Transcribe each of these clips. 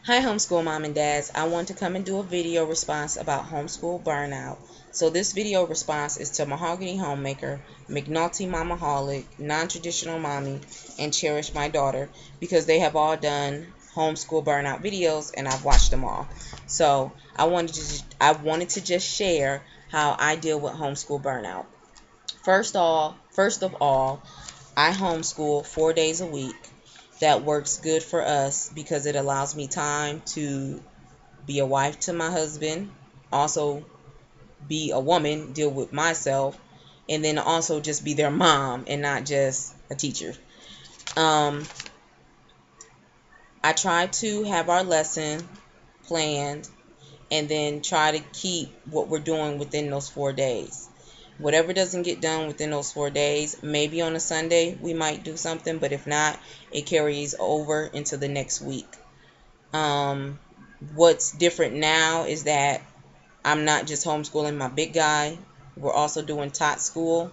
Hi, homeschool mom and dads. I want to come and do a video response about homeschool burnout. So this video response is to Mahogany Homemaker, McNulty Mamaholic, Non-Traditional Mommy, and Cherish My Daughter, because they have all done homeschool burnout videos and I've watched them all. So I wanted to just share how I deal with homeschool burnout. First of all, I homeschool 4 days a week. That works good for us because it allows me time to be a wife to my husband, also be a woman, deal with myself, and then also just be their mom and not just a teacher. Um, I try to have our lesson planned and then try to keep what we're doing within those 4 days. Whatever doesn't get done within those 4 days, maybe on a Sunday we might do something, but if not, it carries over into the next week. Um, what's different now is that I'm not just homeschooling my big guy. We're also doing tot school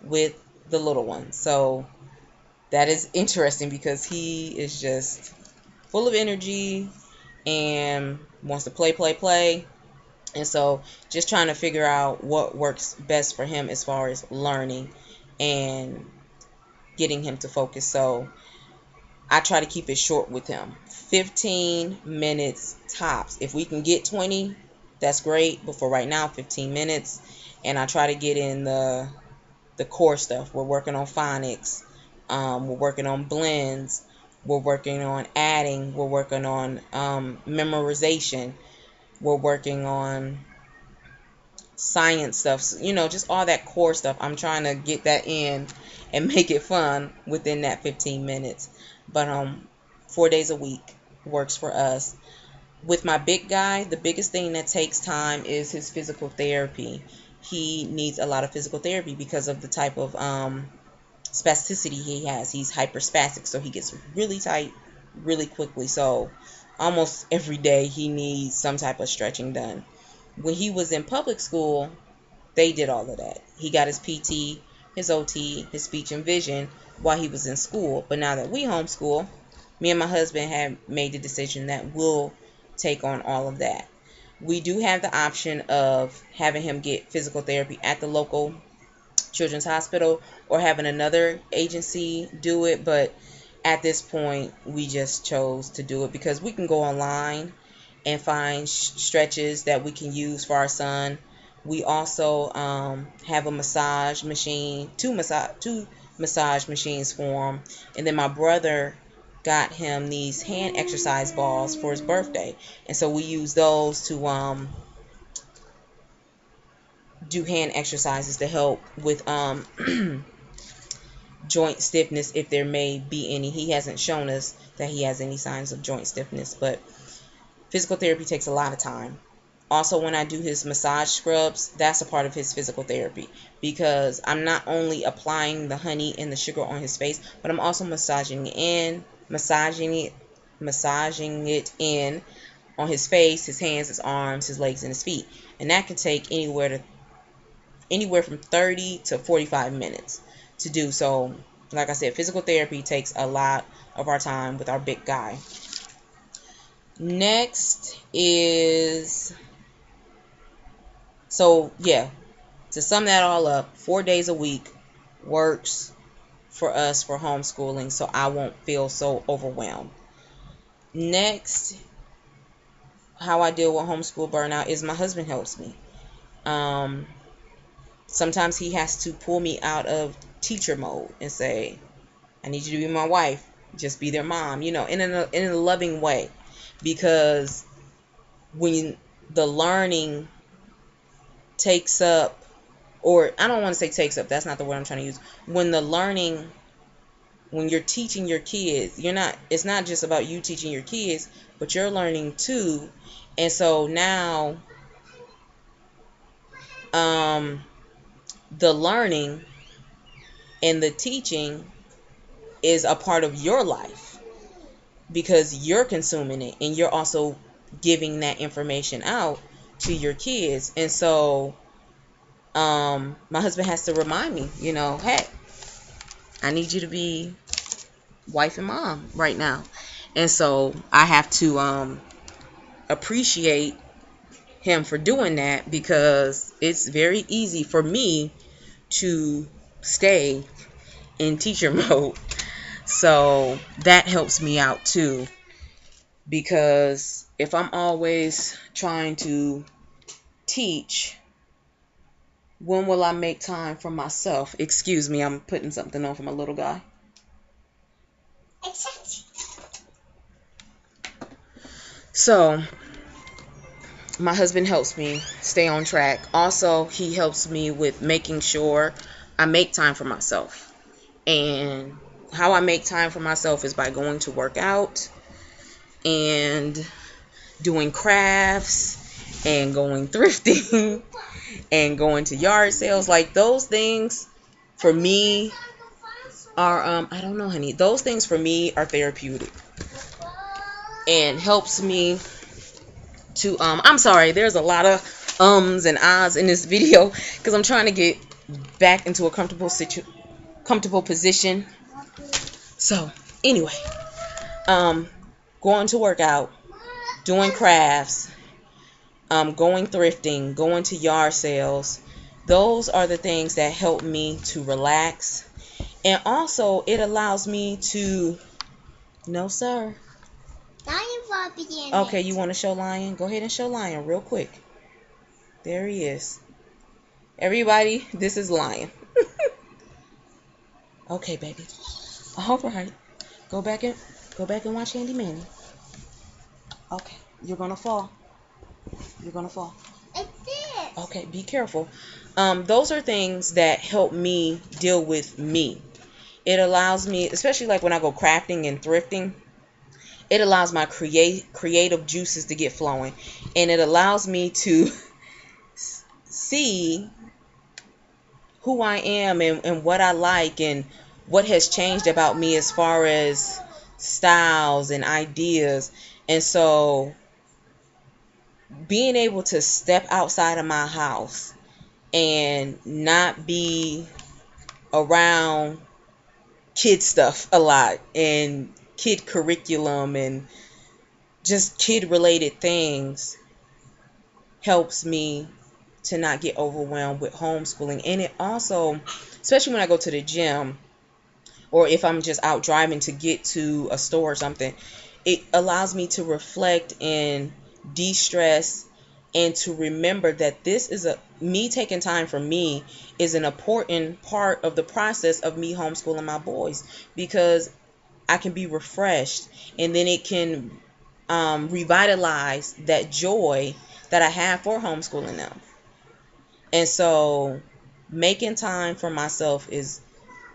with the little one. So that is interesting because he is just full of energy and wants to play, play, play. And so just trying to figure out what works best for him as far as learning and getting him to focus. So I try to keep it short with him. 15 minutes tops. If we can get 20, that's great. But for right now, 15 minutes. And I try to get in the core stuff. We're working on phonics. We're working on blends. We're working on adding. We're working on memorization. We're working on science stuff. Just all that core stuff. I'm trying to get that in and make it fun within that 15 minutes. But 4 days a week works for us. With my big guy, the biggest thing that takes time is his physical therapy. He needs a lot of physical therapy because of the type of spasticity he has. He's hyperspastic, so he gets really tight really quickly. So almost every day he needs some type of stretching done. When he was in public school, they did all of that. He got his PT, his OT, his speech and vision while he was in school. But now that we homeschool, me and my husband have made the decision that we'll take on all of that. We do have the option of having him get physical therapy at the local children's hospital or having another agency do it, but at this point we just chose to do it because we can go online and find stretches that we can use for our son. We also have a massage machine, two massage machines for him, and then my brother got him these hand exercise balls for his birthday, and so we use those to do hand exercises to help with joint stiffness if there may be any. He hasn't shown us that he has any signs of joint stiffness, but physical therapy takes a lot of time. Also, when I do his massage scrubs, that's a part of his physical therapy because I'm not only applying the honey and the sugar on his face, but I'm also massaging it in on his face, his hands, his arms, his legs, and his feet. And that can take anywhere from 30 to 45 minutes to do. So, like I said, physical therapy takes a lot of our time with our big guy. Next is, so yeah, to sum that all up, 4 days a week works for us for homeschooling, so I won't feel so overwhelmed. Next, how I deal with homeschool burnout is my husband helps me. Um, Sometimes he has to pull me out of teacher mode and say, I need you to be my wife. Just be their mom, in a loving way. Because when the learning takes up, or I don't want to say takes up, that's not the word I'm trying to use. When you're teaching your kids, it's not just about you teaching your kids, but you're learning too. And so now, the learning and the teaching is a part of your life because you're consuming it and you're also giving that information out to your kids. And so my husband has to remind me, hey, I need you to be wife and mom right now. And so I have to appreciate him for doing that, because it's very easy for me to stay in teacher mode. So that helps me out too, because if I'm always trying to teach, when will I make time for myself? Excuse me, I'm putting something on for my little guy. So my husband helps me stay on track. Also, he helps me with making sure I make time for myself. And how I make time for myself is by going to work out and doing crafts and going thrifting and going to yard sales. Like, those things for me are I don't know, honey. Those things for me are therapeutic and helps me to I'm sorry, there's a lot of and ahs in this video because I'm trying to get back into a comfortable position. So anyway, going to work out, doing crafts, going thrifting, going to yard sales. Those are the things that help me to relax. And also, it allows me to... No, sir. Okay, you want to show Lion? Go ahead and show Lion real quick. There he is. Everybody, this is Lion. Okay, baby. All right. Go back and watch Handy Manny. Okay, you're gonna fall. You're gonna fall. Okay, be careful. Those are things that help me deal with me. It allows me, especially like when I go crafting and thrifting, it allows my creative juices to get flowing, and it allows me to see who I am and what I like and what has changed about me as far as styles and ideas. And so being able to step outside of my house and not be around kid stuff a lot and kid curriculum and just kid related things helps me to not get overwhelmed with homeschooling. And it also, especially when I go to the gym or if I'm just out driving to get to a store or something, it allows me to reflect and de-stress and to remember that this is me taking time for me is an important part of the process of me homeschooling my boys, because I can be refreshed and then it can revitalize that joy that I have for homeschooling them. And so making time for myself is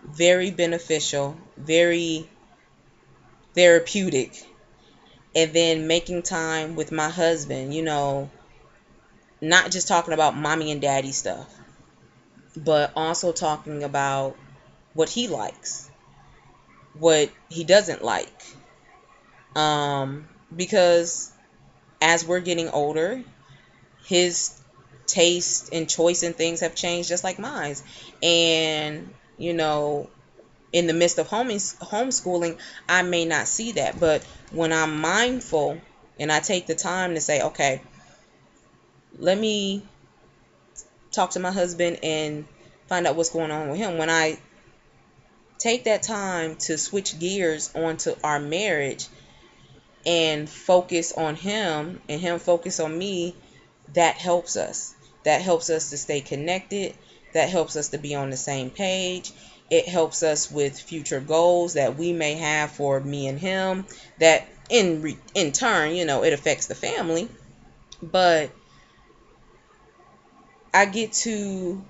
very beneficial, very therapeutic. And then making time with my husband, not just talking about mommy and daddy stuff, but also talking about what he likes, what he doesn't like. Because as we're getting older, his taste and choice in things have changed just like mine. And, in the midst of homeschooling, I may not see that. But when I'm mindful and I take the time to say, okay, let me talk to my husband and find out what's going on with him. When I take that time to switch gears onto our marriage and focus on him and him focus on me, that helps us. That helps us to stay connected. That helps us to be on the same page. It helps us with future goals that we may have for me and him. That in turn, it affects the family. But I get to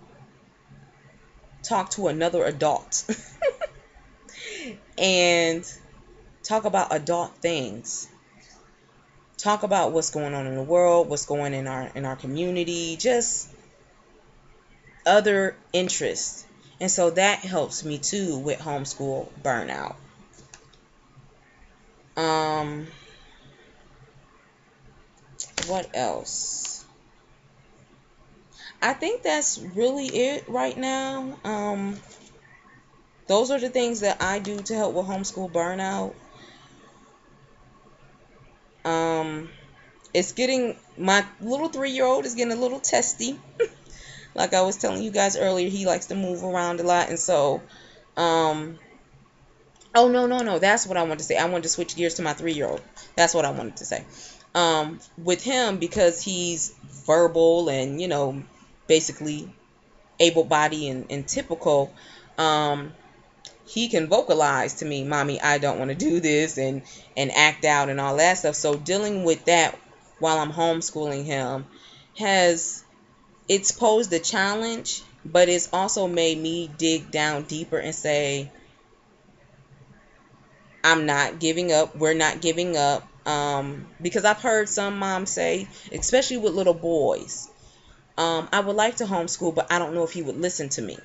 talk to another adult and talk about adult things. Talk about what's going on in the world, what's going in our community, just other interests. And so that helps me too with homeschool burnout. What else? I think that's really it right now. Those are the things that I do to help with homeschool burnout. my little 3-year-old is getting a little testy. Like I was telling you guys earlier, he likes to move around a lot. And so, oh, no. That's what I wanted to say. I wanted to switch gears to my 3-year-old. That's what I wanted to say. With him, because he's verbal and, basically able-bodied and typical, he can vocalize to me, "Mommy, I don't want to do this," and act out and all that stuff. So dealing with that while I'm homeschooling him it's posed a challenge, but it's also made me dig down deeper and say, I'm not giving up. We're not giving up. Because I've heard some moms say, especially with little boys, I would like to homeschool, but I don't know if he would listen to me.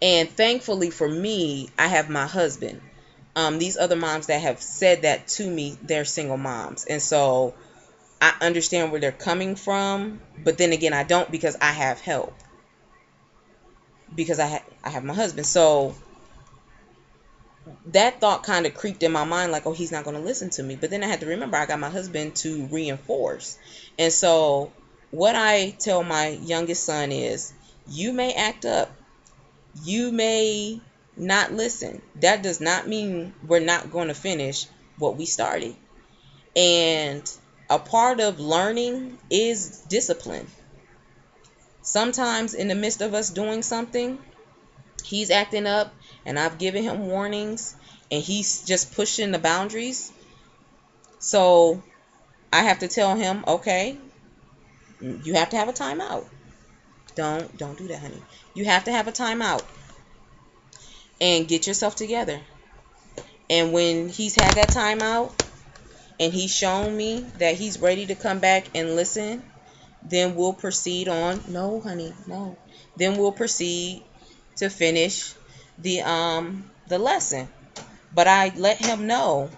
And thankfully for me, I have my husband. These other moms that have said that to me, they're single moms. And so I understand where they're coming from. But then again, I don't, because I have help. Because I have my husband. So that thought kind of creeped in my mind, like, oh, he's not going to listen to me. But then I had to remember I got my husband to reinforce. And so what I tell my youngest son is, you may act up. You may not listen. That does not mean we're not going to finish what we started. And a part of learning is discipline. Sometimes in the midst of us doing something, he's acting up and I've given him warnings and he's just pushing the boundaries. So I have to tell him, okay, you have to have a timeout. Don't do that, honey. You have to have a timeout and get yourself together. And when he's had that timeout and he's shown me that he's ready to come back and listen, then we'll proceed on. No, honey, no. Then we'll proceed to finish the lesson. But I let him know,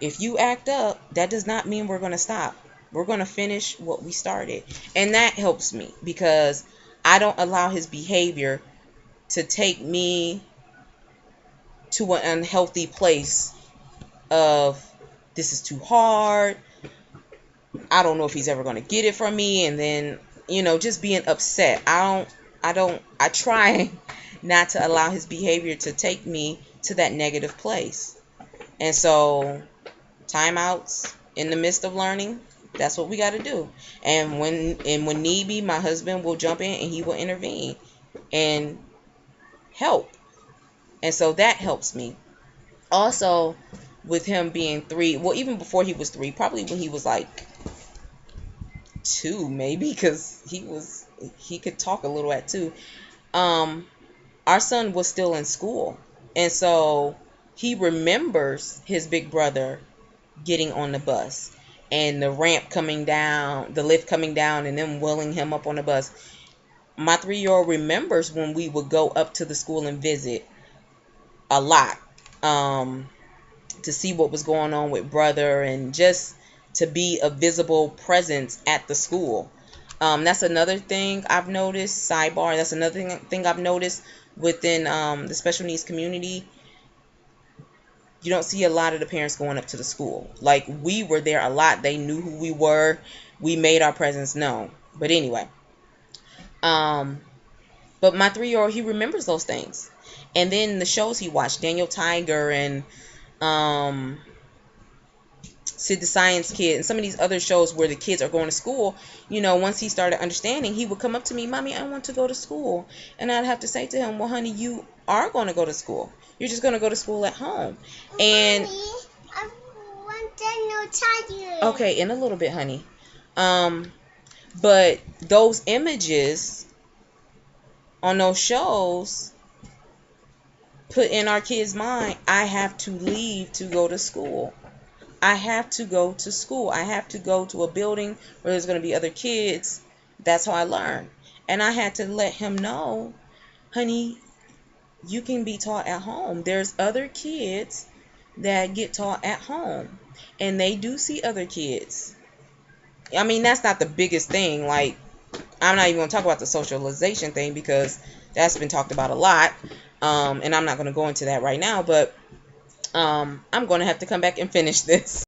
if you act up, that does not mean we're going to stop. We're going to finish what we started. And that helps me, because I don't allow his behavior to take me to an unhealthy place of, this is too hard, I don't know if he's ever going to get it from me, and then just being upset. I try not to allow his behavior to take me to that negative place. And so timeouts in the midst of learning, that's what we got to do. And when need be, my husband will jump in and he will intervene and help. And so that helps me. Also, with him being 3, well, even before he was 3, probably when he was like 2, maybe, because he could talk a little at 2. Our son was still in school, and so he remembers his big brother getting on the bus and the ramp coming down, the lift coming down, and them wheeling him up on the bus. My 3-year-old remembers when we would go up to the school and visit a lot, to see what was going on with brother, and just to be a visible presence at the school. That's another thing I've noticed. Sidebar. That's another thing I've noticed within the special needs community. You don't see a lot of the parents going up to the school. Like, we were there a lot. They knew who we were. We made our presence known. But anyway, but my 3-year-old, he remembers those things. And then the shows he watched, Daniel Tiger and Sid the Science Kid, and some of these other shows where the kids are going to school, once he started understanding, he would come up to me, "Mommy, I want to go to school." And I'd have to say to him, "Well, honey, you are going to go to school. You're just going to go to school at home." And Mommy, I want Daniel Tiger. Okay, in a little bit, honey. But those images on those shows put in our kids' mind, I have to leave to go to school. I have to go to school. I have to go to a building where there's going to be other kids. That's how I learn. And I had to let him know, honey, you can be taught at home. There's other kids that get taught at home. And they do see other kids. I mean, that's not the biggest thing. Like, I'm not even going to talk about the socialization thing, because that's been talked about a lot. And I'm not going to go into that right now. But I'm going to have to come back and finish this.